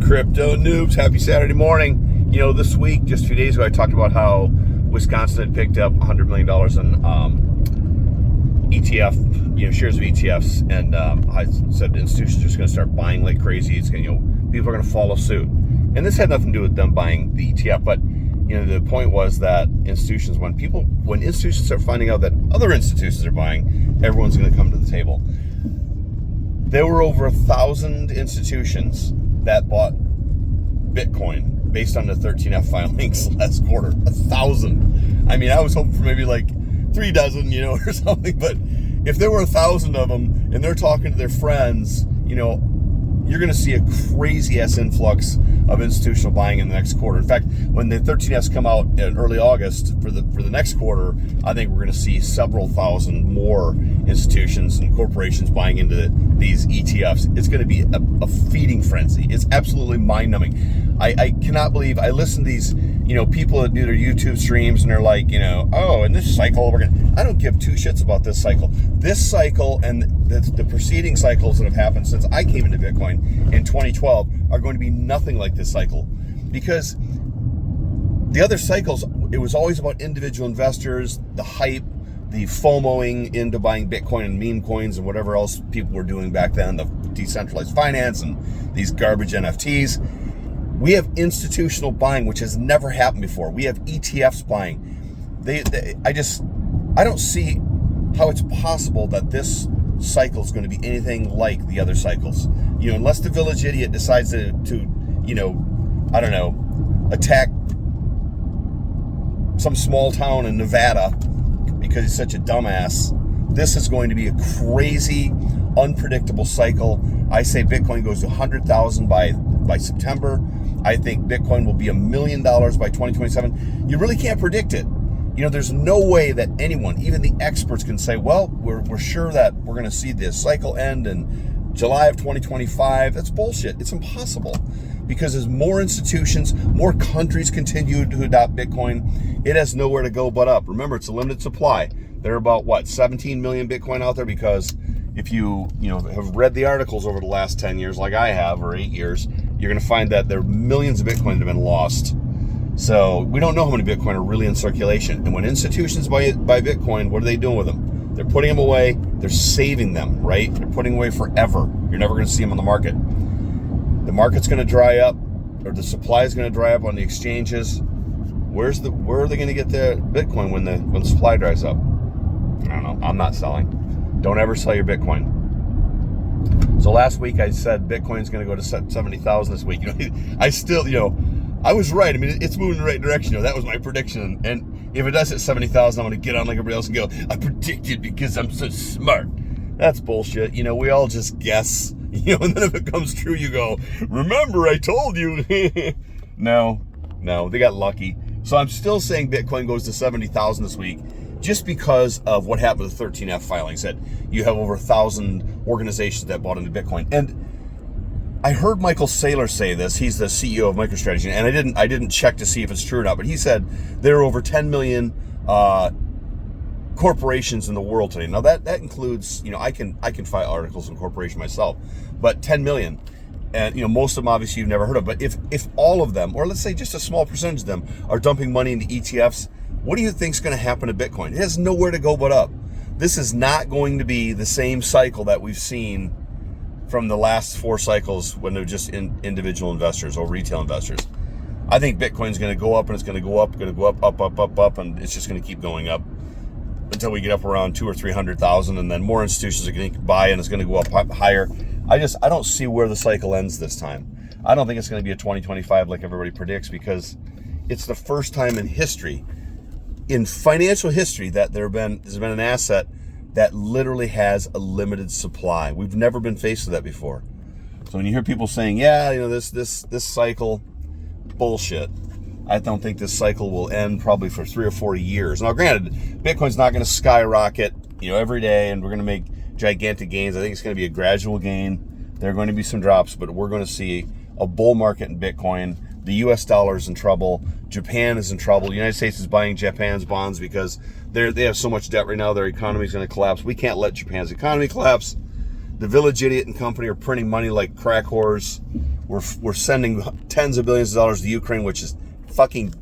Crypto noobs, happy Saturday morning. You know, this week, just a few days ago, I talked about how Wisconsin had picked up $100 million in ETF, shares of ETFs, and I said institutions are just going to start buying like crazy. It's going to, people are going to follow suit. And this had nothing to do with them buying the ETF, but the point was that institutions, when institutions start finding out that other institutions are buying, everyone's going to come to the table. There were over 1,000 institutions that bought Bitcoin based on the 13F filings last quarter. 1,000. I mean, I was hoping for maybe like 3 dozen, or something. But if there were 1,000 of them and they're talking to their friends, you're going to see a crazy ass influx of institutional buying in the next quarter. In fact, when the 13Fs come out in early August for the next quarter, I think we're going to see several thousand more institutions and corporations buying into these ETFs. It's going to be a feeding frenzy. It's absolutely mind-numbing. I cannot believe, I listen to these, people that do their YouTube streams and they're like, oh, in this cycle, I don't give two shits about this cycle. This cycle and the preceding cycles that have happened since I came into Bitcoin in 2012 are going to be nothing like this cycle, because the other cycles, it was always about individual investors, the hype, the FOMOing into buying Bitcoin and meme coins and whatever else people were doing back then, the decentralized finance and these garbage NFTs. We have institutional buying, which has never happened before. We have ETFs buying. I don't see how it's possible that this cycle is going to be anything like the other cycles. Unless the village idiot decides to attack some small town in Nevada because he's such a dumbass. This is going to be a crazy, unpredictable cycle. I say Bitcoin goes to 100,000 by September. I think Bitcoin will be $1 million by 2027. You really can't predict it. There's no way that anyone, even the experts, can say, well, we're sure that we're going to see this cycle end in July of 2025. That's bullshit. It's impossible, because as more institutions, more countries continue to adopt Bitcoin, it has nowhere to go but up. Remember, it's a limited supply. There are about 17 million Bitcoin out there, because if you have read the articles over the last 10 years like I have, or 8 years, you're going to find that there are millions of Bitcoin that have been lost. So we don't know how many Bitcoin are really in circulation. And when institutions buy Bitcoin, what are they doing with them? They're putting them away. They're saving them, right? They're putting away forever. You're never going to see them on the market. The market's going to dry up, or the supply is going to dry up on the exchanges. Where are they going to get their Bitcoin when the supply dries up? I don't know. I'm not selling. Don't ever sell your Bitcoin. So last week I said Bitcoin's going to go to 70,000 this week. I still, I was right. I mean, it's moving in the right direction. That was my prediction. And if it does hit 70,000, I'm going to get on like everybody else and go, I predicted because I'm so smart. That's bullshit. We all just guess. And then if it comes true, you go, remember, I told you. No, they got lucky. So I'm still saying Bitcoin goes to 70,000 this week, just because of what happened with the 13F filings, that you have over 1,000 organizations that bought into Bitcoin. And I heard Michael Saylor say this. He's the CEO of MicroStrategy, and I didn't check to see if it's true or not, but he said there are over 10 million corporations in the world today. Now that includes, I can file articles in corporation myself, but 10 million. And most of them obviously you've never heard of. But if all of them, or let's say just a small percentage of them, are dumping money into ETFs, what do you think is going to happen to Bitcoin? It has nowhere to go but up. This is not going to be the same cycle that we've seen from the last 4 cycles when they're just individual investors or retail investors. I think Bitcoin's going to go up, and it's going to go up, up, and it's just going to keep going up until we get up around 200,000 or 300,000, and then more institutions are going to buy, and it's going to go up higher. I don't see where the cycle ends this time. I don't think it's going to be a 2025 like everybody predicts, because it's the first time in history, in financial history, that there's been an asset that literally has a limited supply. We've never been faced with that before. So when you hear people saying, yeah, this cycle, bullshit. I don't think this cycle will end probably for 3 or 4 years. Now, granted, Bitcoin's not going to skyrocket, every day, and we're going to make gigantic gains. I think it's going to be a gradual gain. There are going to be some drops, but we're going to see a bull market in Bitcoin. The US dollar is in trouble. Japan is in trouble. The United States is buying Japan's bonds because they have so much debt right now. Their economy is going to collapse. We can't let Japan's economy collapse. The village idiot and company are printing money like crack whores. We're sending tens of billions of dollars to Ukraine, which is fucking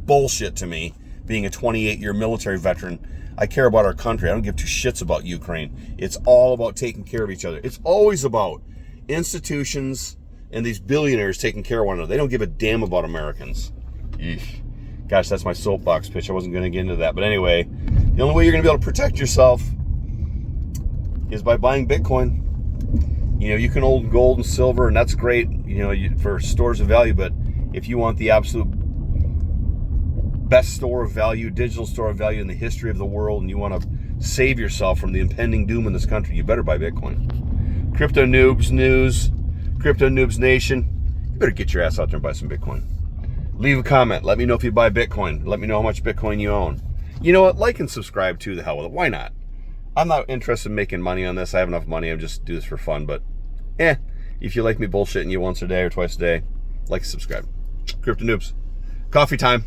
bullshit to me. Being a 28-year military veteran, I care about our country. I don't give two shits about Ukraine. It's all about taking care of each other. It's always about institutions and these billionaires taking care of one another. They don't give a damn about Americans. Eesh. Gosh, that's my soapbox pitch. I wasn't going to get into that. But anyway, the only way you're going to be able to protect yourself is by buying Bitcoin. You know, you can hold gold and silver, and that's great, you know, for stores of value. But if you want the absolute best store of value, digital store of value in the history of the world, and you want to save yourself from the impending doom in this country, you better buy Bitcoin. Crypto Noobs News, Crypto Noobs Nation, you better get your ass out there and buy some Bitcoin. Leave a comment. Let me know if you buy Bitcoin. Let me know how much Bitcoin you own. You know what? Like and subscribe too. The hell with it. Why not? I'm not interested in making money on this. I have enough money. I just do this for fun. But, if you like me bullshitting you once a day or twice a day, like and subscribe. Crypto Noobs. Coffee time.